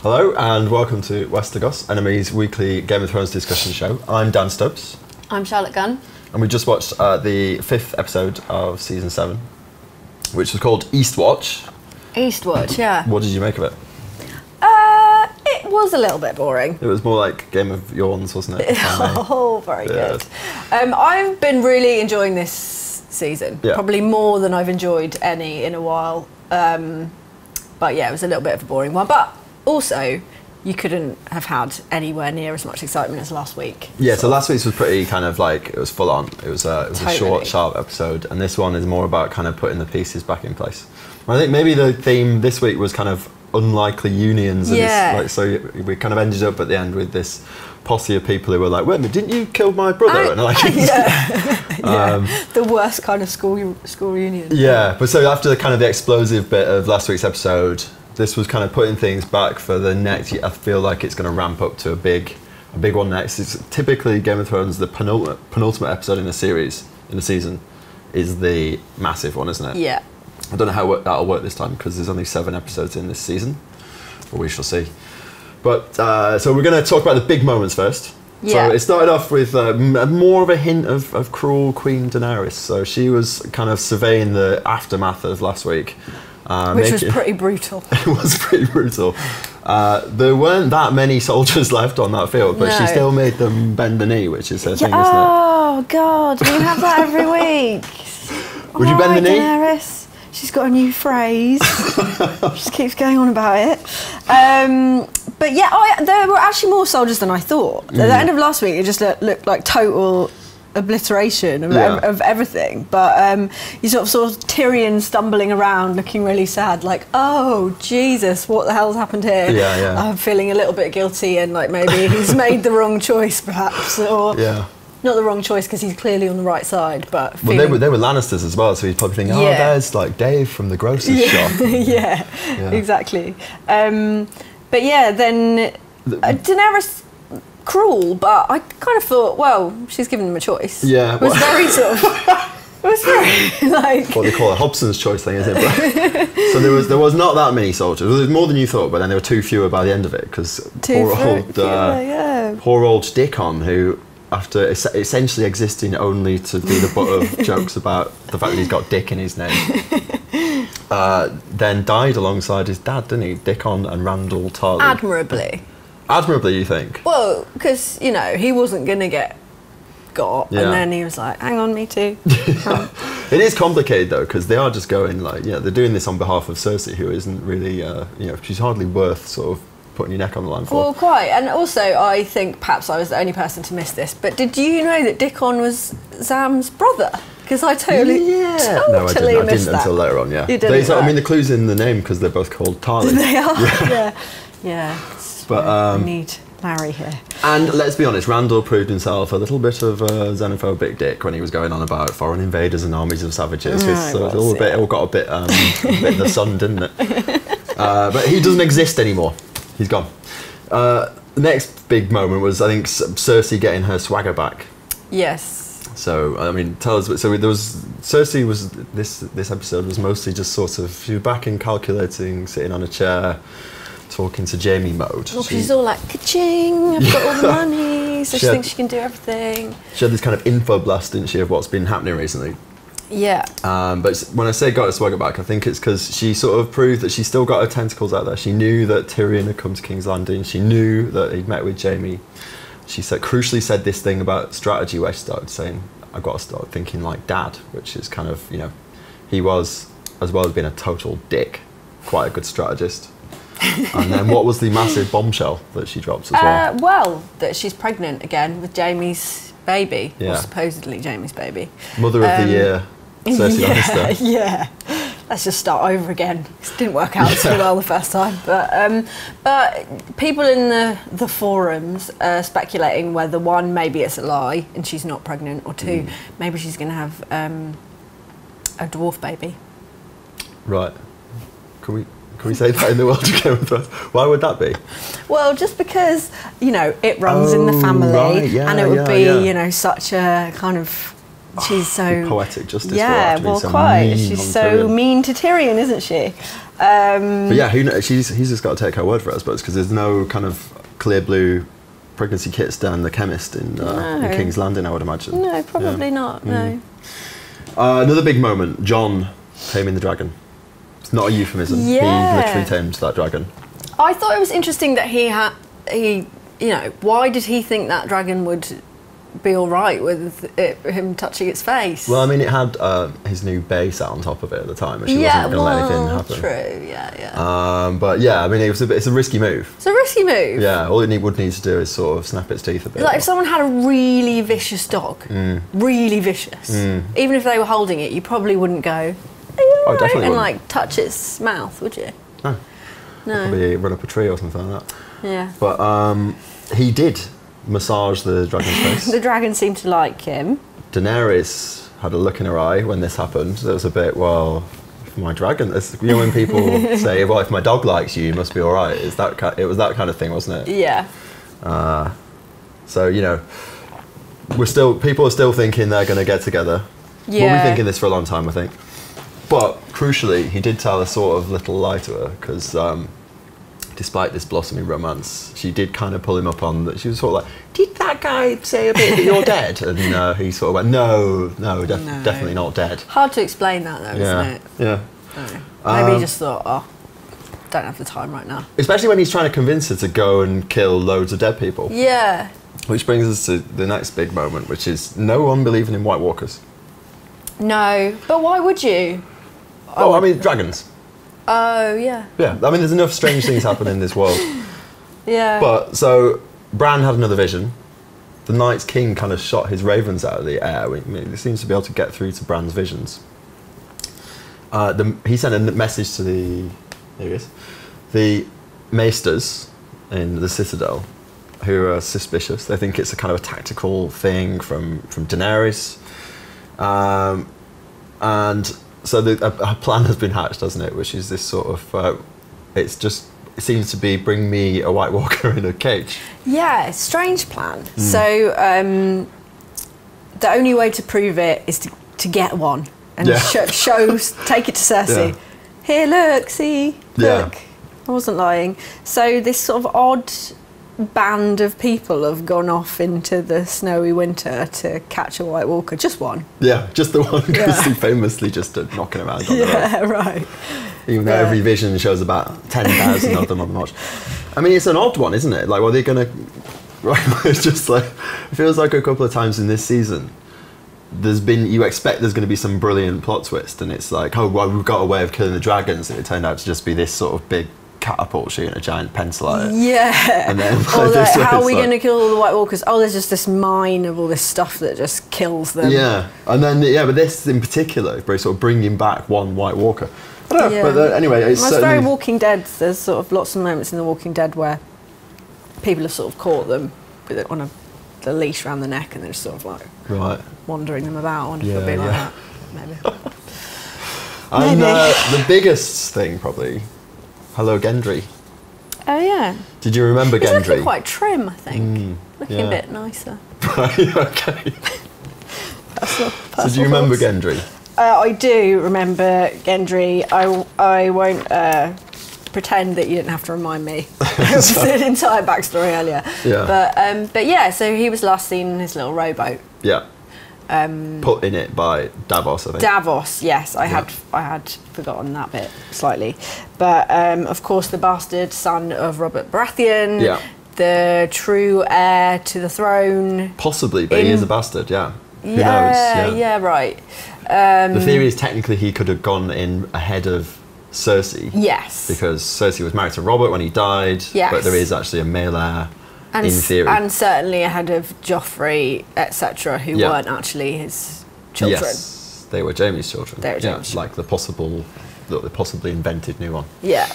Hello and welcome to Westergoss, Enemy's weekly Game of Thrones discussion show. I'm Dan Stubbs. I'm Charlotte Gunn. And we just watched the 5th episode of Season 7, which was called Eastwatch. Eastwatch, yeah. What did you make of it? It was a little bit boring. It was more like Game of Yawns, wasn't it? Oh, very good. I've been really enjoying this season, probably more than I've enjoyed any in a while. But yeah, it was a little bit of a boring one. But also, you couldn't have had anywhere near as much excitement as last week. Yeah, so last week's was pretty kind of like, it was full on. It was a short, sharp episode, and this one is more about kind of putting the pieces back in place. I think maybe the theme this week was kind of unlikely unions. And so we kind of ended up at the end with this posse of people who were like, wait a minute, didn't you kill my brother? The worst kind of school reunion. Yeah, but so after kind of the explosive bit of last week's episode, this was kind of putting things back for the next. I feel like it's going to ramp up to a big one next. It's typically Game of Thrones, the penultimate episode in a series, in a season, is the massive one, isn't it? Yeah. I don't know how that'll work this time because there's only 7 episodes in this season, but we shall see. But so we're going to talk about the big moments first. Yeah. So it started off with more of a hint of cruel Queen Daenerys. So she was kind of surveying the aftermath of last week. Which was pretty brutal. It was pretty brutal. There weren't that many soldiers left on that field, but she still made them bend the knee, which is her thing, isn't it? Oh, God, you have that every week. Would you bend the knee? Daenerys. She's got a new phrase. She just keeps going on about it. But yeah, there were actually more soldiers than I thought. At the end of last week, it just looked like total obliteration of everything. But you sort of saw Tyrion stumbling around, looking really sad, like, oh, Jesus, what the hell's happened here? I'm feeling a little bit guilty and like maybe he's made the wrong choice, perhaps. Or not the wrong choice because he's clearly on the right side, but well, they were Lannisters as well, so he's probably thinking, oh, there's like Dave from the grocer's shop. Exactly. But yeah, then Daenerys, cruel, but I kind of thought, well, she's given him a choice. Yeah, it was very sort of. It was very like what they call a Hobson's choice thing, isn't it? So there was not that many soldiers. There was more than you thought, but then there were 2 fewer by the end of it because poor old Dickon, who, after essentially existing only to be the butt of jokes about the fact that he's got Dick in his name, then died alongside his dad, didn't he? Dickon and Randall Tarly. Admirably, you think? Well, because, you know, he wasn't going to get got, and then he was like, hang on, me too. It is complicated, though, because they are just going, like, they're doing this on behalf of Cersei, who isn't really, she's hardly worth sort of putting your neck on the line for. Well, quite. And also, I think perhaps I was the only person to miss this, but did you know that Dickon was Zam's brother? Because I totally missed until later on, You didn't, I mean, the clue's in the name because they're both called Tarly. They are, yeah. But we need Larry here. And let's be honest, Randall proved himself a little bit of a xenophobic dick when he was going on about foreign invaders and armies of savages. It all got a bit in the sun, didn't it? But he doesn't exist anymore. He's gone. The next big moment was, I think, Cersei getting her swagger back. Yes. So, I mean, tell us. So there was Cersei was this episode was mostly just sort of she was back in calculating, sitting on a chair, talking to Jamie mode. Well, she's all like, ka-ching, I've got all the money, so she thinks she can do everything. She had this kind of info blast, didn't she, of what's been happening recently. Yeah. But when I say got her swagger back, I think it's because she sort of proved that she still got her tentacles out there. She knew that Tyrion had come to King's Landing. She knew that he'd met with Jamie. She crucially said this thing about strategy where she started saying, I've got to start thinking like Dad, which is kind of, he was, as well as being a total dick, quite a good strategist. And then what was the massive bombshell that she drops as well? Well, that she's pregnant again with Jamie's baby, or supposedly Jamie's baby. Mother of the year, Cersei Lannister. Yeah. Let's just start over again. It didn't work out so well the first time. But people in the forums are speculating whether, 1, maybe it's a lie and she's not pregnant, or 2, maybe she's going to have a dwarf baby. Right. Can we say that in the world of Game of Thrones? Why would that be? Well, just because, it runs in the family, and it would be, such a kind of She's so poetic justice. Yeah, for her to be so quite. mean She's on so Tyrion. mean to Tyrion, isn't she? But yeah, who knows? He's just got to take her word for it, I suppose, because there's no kind of clear blue pregnancy kits down the chemist in King's Landing, I would imagine. No, probably not. No. Another big moment. Jon taming the dragon. It's not a euphemism. Yeah. He literally tamed that dragon. I thought it was interesting that why did he think that dragon would be all right with him touching its face? Well, I mean, it had his new base out on top of it at the time, and she wasn't going to let anything happen. True, yeah. But yeah, I mean, it's a risky move. It's a risky move. Yeah, all it would need to do is sort of snap its teeth a bit. Like if someone had a really vicious dog, really vicious, even if they were holding it, you probably wouldn't go, "Are you all right?" definitely and wouldn't. like touch its mouth, would you? No. Probably run up a tree or something like that. Yeah. But he did massage the dragon's face. The dragon seemed to like him. Daenerys had a look in her eye when this happened. There was a bit, well, if my dragon, when people say, well, if my dog likes you, you must be all right. It was that kind of thing, wasn't it? Yeah. So, people are still thinking they're going to get together. Yeah. We'll be thinking this for a long time, I think. But crucially, he did tell a sort of little lie to her, because despite this blossoming romance, she did kind of pull him up on that. She was sort of like, did that guy say a bit that you're dead? And he sort of went, no, definitely not dead. Hard to explain that though, isn't it? Yeah. No. Maybe he just thought, don't have the time right now. Especially when he's trying to convince her to go and kill loads of dead people. Yeah. Which brings us to the next big moment, which is no one believing in White Walkers. No, but why would you? Oh, I mean, dragons. Oh, yeah. Yeah, I mean, there's enough strange things happening in this world. Yeah. But, so, Bran had another vision. The Night's King kind of shot his ravens out of the air. He seems to be able to get through to Bran's visions. He sent a message to the Maesters in the Citadel, who are suspicious. They think it's a kind of a tactical thing from Daenerys. And so a plan has been hatched, hasn't it? Which is this sort of, it seems to be bring me a White Walker in a cage. Yeah, strange plan. So the only way to prove it is to get one and take it to Cersei. Yeah. Here, look, see, look. Yeah. I wasn't lying. So this sort of odd band of people have gone off into the snowy winter to catch a White Walker. Just one. Yeah, just the one, because he famously just stood knocking around on the road. Yeah, right. Even though every vision shows about 10,000 of them on the march. I mean, it's an odd one, isn't it? Like, well, they're going to... Right, it's just like... It feels like a couple of times in this season, you expect there's going to be some brilliant plot twist, and it's like, oh, well, we've got a way of killing the dragons, and it turned out to just be this sort of big catapult shooting a giant pencil at it. Yeah. And then how are we going to kill all the White Walkers? Oh, there's just this mine of all this stuff that just kills them. Yeah. And then, but this in particular, sort of bringing back one White Walker. I don't know, but anyway, it's very Walking Dead. There's sort of lots of moments in The Walking Dead where people have sort of caught them with it on the leash around the neck, and they're just sort of like wandering them about. I wonder if it'll be like that. Maybe. And the biggest thing, probably, hello Gendry. Oh yeah. Did you remember He's Gendry? looking quite trim, I think. Looking a bit nicer. Okay. Personal So do you remember thoughts. Gendry? I do remember Gendry. I won't pretend that you didn't have to remind me of the entire backstory earlier. Yeah. But yeah, so he was last seen in his little rowboat. Yeah. Put in it by Davos, I think. Davos, yes, I had forgotten that bit slightly, but of course the bastard son of Robert Baratheon, the true heir to the throne. Possibly, but he is a bastard. Yeah. Who knows? Yeah, right. The theory is technically he could have gone in ahead of Cersei. Yes. Because Cersei was married to Robert when he died. Yes. But there is actually a male heir. In theory. And certainly ahead of Joffrey, etc., who weren't actually his children. Yes, they were Jaime's children. They were Jaime's like the possibly invented new one. Yeah.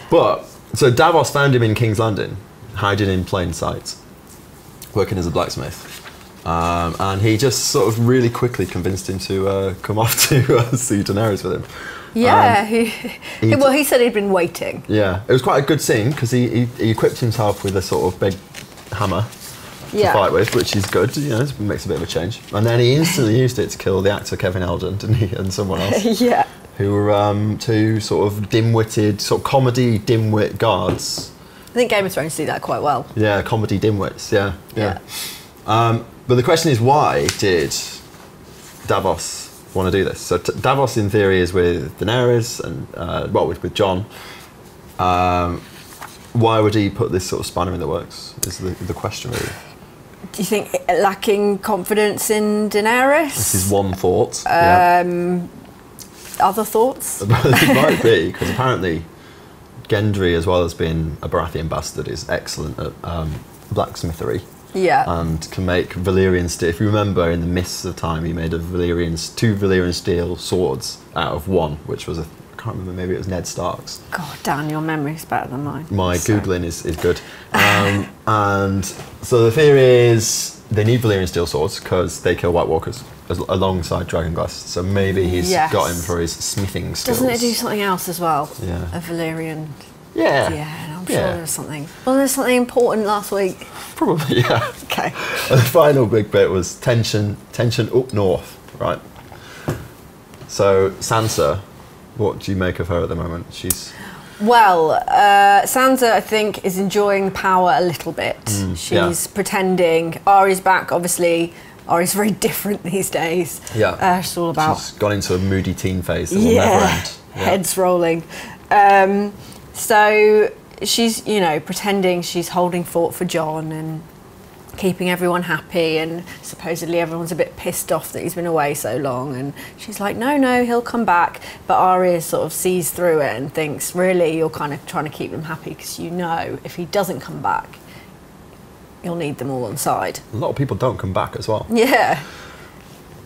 But, so Davos found him in King's Landing, hiding in plain sight, working as a blacksmith. And he just sort of really quickly convinced him to come off to see Daenerys with him. Yeah, he said he'd been waiting. Yeah, it was quite a good scene because he equipped himself with a sort of big hammer to fight with, which is good. You know, it makes a bit of a change. And then he instantly used it to kill the actor Kevin Eldon, didn't he, and someone else. Yeah. Who were two sort of dim-witted, sort of comedy dim-wit guards. I think Game of Thrones do that quite well. Yeah, comedy dimwits. Yeah. But the question is, why did Davos want to do this? So Davos, in theory, is with Daenerys and with Jon. Why would he put this sort of spanner in the works? Is the question really? Do you think lacking confidence in Daenerys? This is one thought. Other thoughts? It might be, because apparently Gendry, as well as being a Baratheon bastard, is excellent at blacksmithery. Yeah. And can make Valyrian steel. If you remember, in the mists of time, he made two Valyrian steel swords out of one, which was I can't remember, maybe it was Ned Stark's. God, Dan, your memory's better than mine. My Googling is good. And so the theory is they need Valyrian steel swords because they kill White Walkers alongside Dragonglass. So maybe he's got him for his smithing skills. Doesn't it do something else as well? Yeah. A Valyrian. Yeah. Yeah, I'm sure there was something. Wasn't there something important last week? Probably, yeah. Okay. And the final big bit was tension up north, right? So Sansa, what do you make of her at the moment? Well, Sansa, I think, is enjoying power a little bit. She's pretending. Arya's back, obviously. Arya's very different these days. Yeah. She's all about... She's gone into a moody teen phase that will never end. Yeah. Heads rolling. So she's, pretending she's holding fort for Jon and keeping everyone happy, and supposedly everyone's a bit pissed off that he's been away so long, and she's like, no, he'll come back. But Arya sort of sees through it and thinks, really, you're kind of trying to keep them happy because if he doesn't come back, you'll need them all on side. A lot of people don't come back as well. Yeah.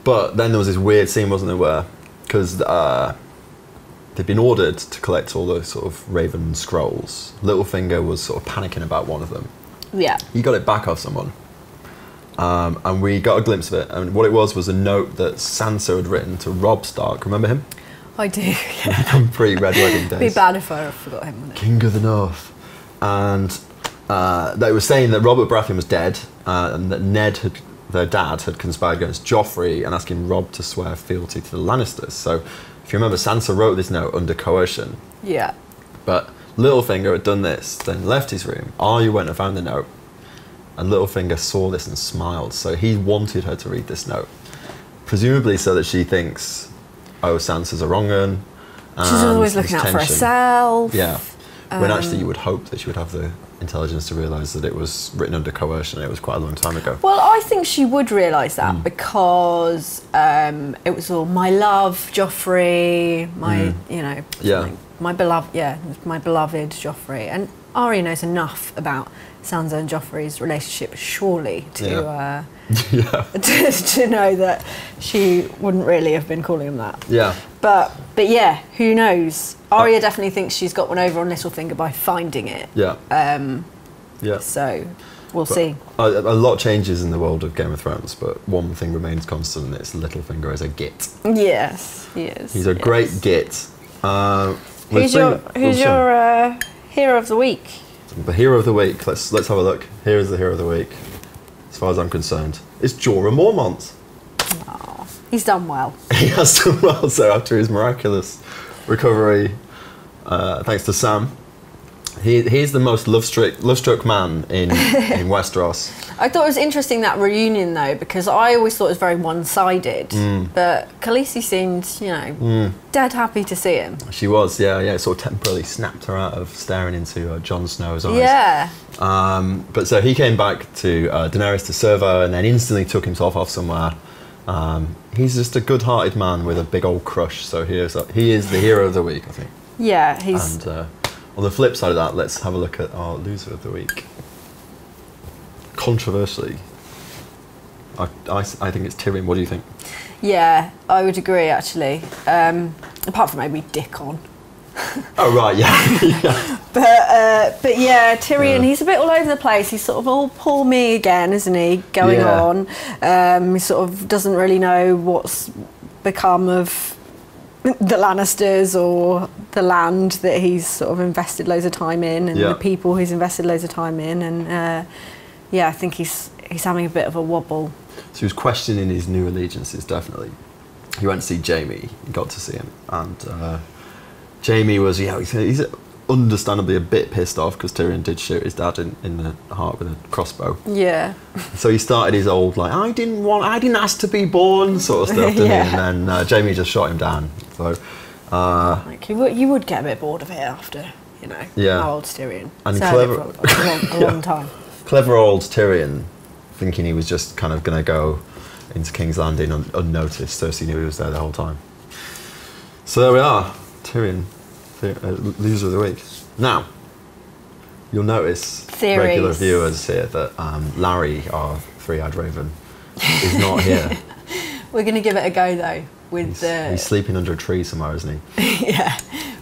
But then there was this weird scene, wasn't there, where, because they'd been ordered to collect all those sort of Raven scrolls. Littlefinger was sort of panicking about one of them. Yeah. He got it back off someone. And we got a glimpse of it. And what it was a note that Sansa had written to Robb Stark. Remember him? I do, yeah. From pre-Red Wedding days. It'd be bad if I forgot him, wouldn't it? King of the North. And they were saying that Robert Baratheon was dead, and that their dad, had conspired against Joffrey and asking Robb to swear fealty to the Lannisters. So, if you remember, Sansa wrote this note under coercion. Yeah. But Littlefinger had done this, then left his room. Arya went and found the note, and Littlefinger saw this and smiled. So he wanted her to read this note, presumably so that she thinks, oh, Sansa's a wrong 'un. She's always looking out for herself. Yeah. When actually you would hope that she would have the intelligence to realise that it was written under coercion. It was quite a long time ago. Well, I think she would realise that because it was all my love, Joffrey, my beloved Joffrey, and Arya knows enough about Sansa and Joffrey's relationship, surely, to to know that she wouldn't really have been calling him that. Yeah. But yeah, who knows? Arya definitely thinks she's got one over on Littlefinger by finding it. Yeah. So we'll see. A lot changes in the world of Game of Thrones, but one thing remains constant, and it's Littlefinger as a git. Yes, he is. He's a great git. Who's your hero of the week? The hero of the week. Let's have a look. Here is the hero of the week. As far as I'm concerned, it's Jorah Mormont. Oh, he's done well. He has done well. So after his miraculous recovery, thanks to Sam, he's the most love-struck man in Westeros. I thought it was interesting, that reunion, though, because I always thought it was very one-sided. But Khaleesi seemed, dead happy to see him. She was, yeah. It sort of temporarily snapped her out of staring into Jon Snow's eyes. Yeah. But so he came back to Daenerys to serve her, and then instantly took himself off somewhere. He's just a good-hearted man with a big old crush. So he is the hero of the week, I think. Yeah, he's. And on the flip side of that, let's have a look at our loser of the week. Controversially, I think it's Tyrion. What do you think? Yeah, I would agree, actually. Apart from maybe Dickon. Oh, right, yeah. But yeah, Tyrion, he's a bit all over the place. He's sort of all poor me again, isn't he, going on. He sort of doesn't really know what's become of the Lannisters or the land that he's sort of invested loads of time in, and the people he's invested loads of time in. And I think he's he's having a bit of a wobble. So he was questioning his new allegiances, definitely. He went to see Jaime, he got to see him, and Jaime was, he's understandably a bit pissed off because Tyrion did shoot his dad in the heart with a crossbow. Yeah. So he started his old, like, I didn't ask to be born sort of stuff, didn't he? And then Jaime just shot him down. So, like you would get a bit bored of it after, how old's Tyrion? And clever, for a long time. Clever old Tyrion, thinking he was just kind of going to go into King's Landing unnoticed. Cersei knew he was there the whole time. So there we are, Tyrion, loser of the week. Now, you'll notice, regular viewers here, that Larry, our three-eyed raven, is not here. We're going to give it a go though. He's sleeping under a tree somewhere, isn't he? Yeah.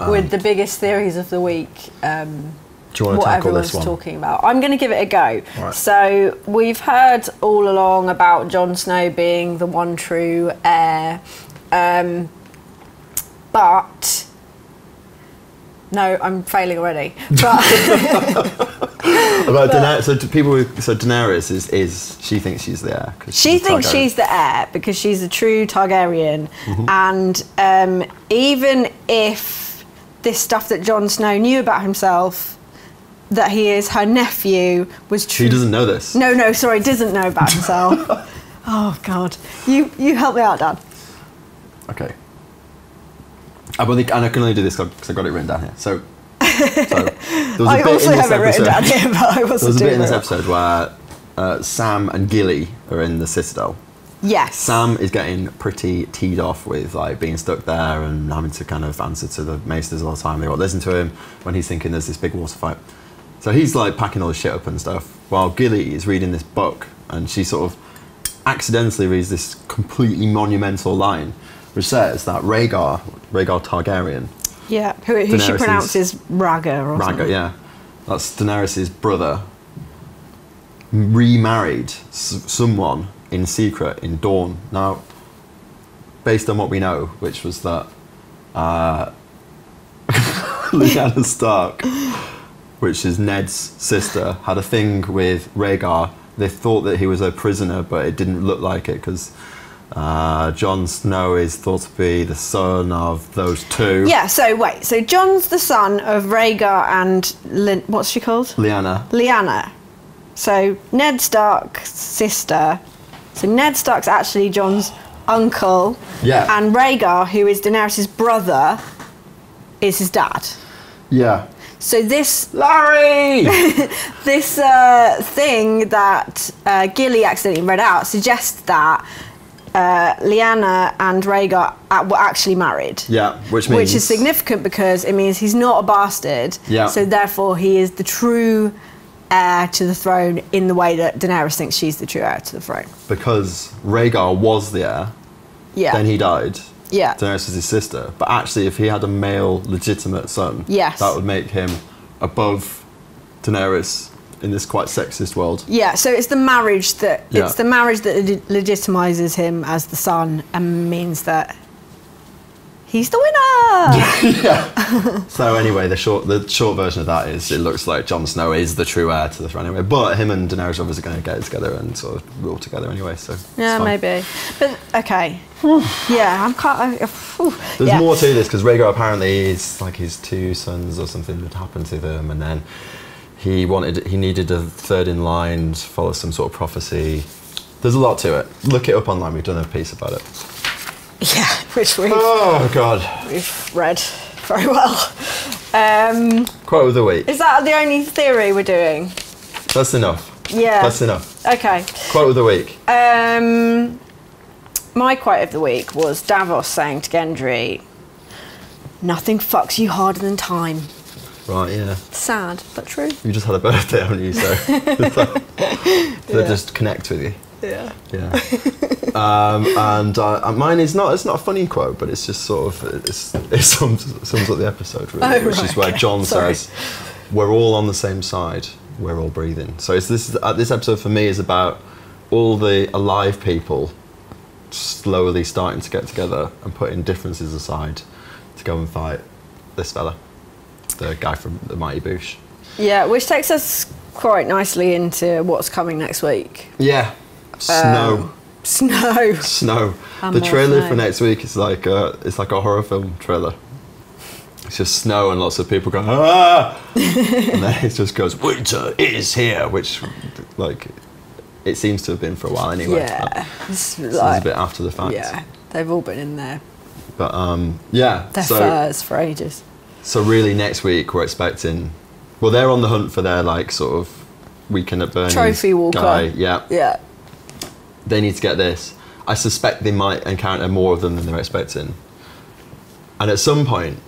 With the biggest theories of the week. Do you want to tackle this one? What everyone's talking about. I'm going to give it a go. Right. So we've heard all along about Jon Snow being the one true heir, but no, I'm failing already. But Daenerys is she thinks she's the heir. She thinks she's the heir because she's a true Targaryen, and even if this stuff that Jon Snow knew about himself, that he is her nephew, was true. He doesn't know this. No, sorry, doesn't know about himself. Oh God, you help me out, Dad. Okay. And I can only do this because I got it written down here. So there was I also have it written down here, but I wasn't doing it. There was a bit in this episode where Sam and Gilly are in the Citadel. Yes. Sam is getting pretty teed off with like being stuck there and having to kind of answer to the maesters all the time. They won't listen to him when he's thinking there's this big water fight. So he's like packing all his shit up and stuff, while Gilly is reading this book, and she sort of accidentally reads this completely monumental line, which says that Rhaegar Targaryen. Yeah, who she pronounces Rhaegar or something. Rhaegar, yeah. That's Daenerys' brother. Remarried someone in secret in Dawn. Now, based on what we know, which was that Lyanna Stark, which is Ned's sister, had a thing with Rhaegar. They thought that he was a prisoner, but it didn't look like it because Jon Snow is thought to be the son of those two. Yeah, so wait, so Jon's the son of Rhaegar and what's she called? Lyanna. So Ned Stark's sister. So Ned Stark's actually Jon's uncle. Yeah. And Rhaegar, who is Daenerys' brother, is his dad. Yeah. So this Larry, this thing that Gilly accidentally read out suggests that Lyanna and Rhaegar were actually married. Yeah, which is significant because it means he's not a bastard. Yeah. So therefore, he is the true heir to the throne in the way that Daenerys thinks she's the true heir to the throne. Because Rhaegar was the heir. Yeah. Then he died. Yeah. Daenerys is his sister. But actually, if he had a male legitimate son, yes, that would make him above Daenerys in this quite sexist world. Yeah, so it's the marriage that legitimizes him as the son and means that he's the winner. Yeah. So anyway, the short version of that is it looks like Jon Snow is the true heir to the throne anyway. But him and Daenerys are obviously going to get it together and sort of rule together anyway. So yeah, maybe. But okay. Yeah, I'm kind of. There's more to this because Rhaegar apparently is like his two sons or something had happened to them, and then he needed a third in line to follow some sort of prophecy. There's a lot to it. Look it up online. We've done a piece about it. Yeah, which we've read very well. Quote of the week. Is that the only theory we're doing? That's enough. Yeah. That's enough. Okay. Quote of the week. My quote of the week was Davos saying to Gendry, "Nothing fucks you harder than time." Right, yeah. Sad, but true. You just had a birthday, haven't you? So they just connect with you. Yeah. Yeah. And mine is not. It's not a funny quote, but it's just sort of it sums up the episode really, which is where Jon says, "We're all on the same side. We're all breathing." So it's this episode for me is about all the alive people slowly starting to get together and putting differences aside to go and fight this fella, the guy from the Mighty Boosh. Yeah, which takes us quite nicely into what's coming next week. Yeah. Snow. Snow. The trailer for next week is like it's like a horror film trailer. It's just snow and lots of people going, ah! And then it just goes, winter is here, which, like, it seems to have been for a while anyway. Yeah. It's a bit after the fact. Yeah, they've all been in there. But, yeah. Their furs for ages. So really next week we're expecting, well, they're on the hunt for their, like, sort of weekend at Bernie's trophy walker guy. Yeah. Yeah. They need to get this. I suspect they might encounter more of them than they're expecting. And at some point,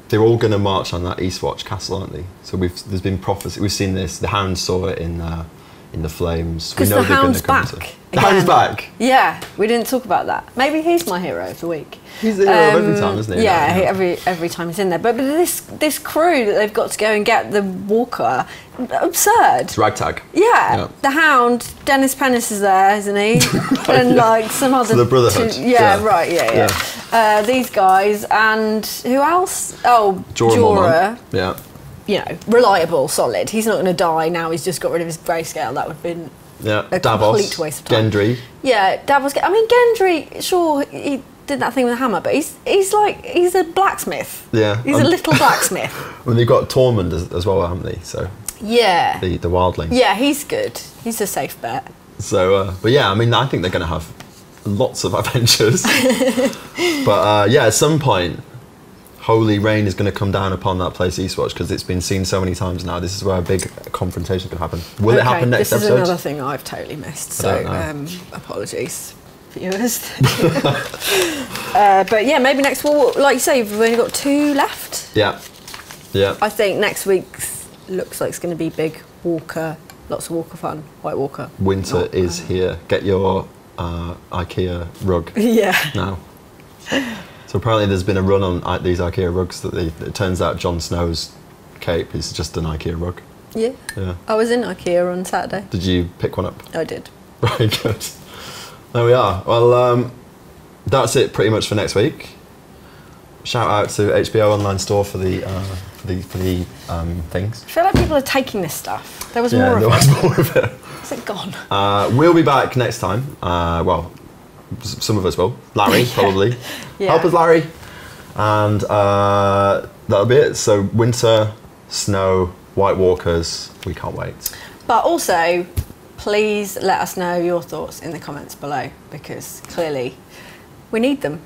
they're all going to march on that Eastwatch castle, aren't they? So there's been prophecy. We've seen this. The Hound saw it in the flames. We know the Hound's back. The Hound's back. Yeah, we didn't talk about that. Maybe he's my hero of the week. He's the hero of every time, isn't he? Yeah, every time he's in there. But this crew that they've got to go and get the Walker, absurd. It's ragtag. Yeah, the Hound, Dennis Pennis is there, isn't he? And like some other. So the Brotherhood. Right. Yeah. These guys and who else? Oh, Jorah. Yeah. You know, reliable, solid. He's not going to die now. He's just got rid of his grayscale. That would have been a complete waste of time. Gendry. Yeah, Davos. I mean, Gendry. Sure, he did that thing with a hammer, but he's a blacksmith. Yeah, he's a little blacksmith. Well, they've got Tormund as well, haven't they? So yeah, the wildling. Yeah, he's good. He's a safe bet. So, but yeah, I mean, I think they're going to have lots of adventures. But yeah, at some point, holy rain is going to come down upon that place Eastwatch, because it's been seen so many times now. This is where a big confrontation could happen. Will it happen next episode? This is another thing I've totally missed, so apologies, viewers. But yeah, maybe next week, like you say, we've only got 2 left. Yeah. I think next week's looks like it's going to be big Walker, lots of Walker fun, White Walker. Winter is here. Get your IKEA rug now. So apparently there's been a run on these IKEA rugs that it turns out Jon Snow's cape is just an IKEA rug. Yeah. I was in IKEA on Saturday. Did you pick one up? I did. Very good. There we are. Well, that's it pretty much for next week. Shout out to HBO Online Store for the things. I feel like people are taking this stuff. There was more of it. More of it. Is it gone? We'll be back next time. Well, some of us will. Larry, probably. Help us, Larry. And that'll be it. So winter, snow, White Walkers. We can't wait. But also, please let us know your thoughts in the comments below, because clearly we need them.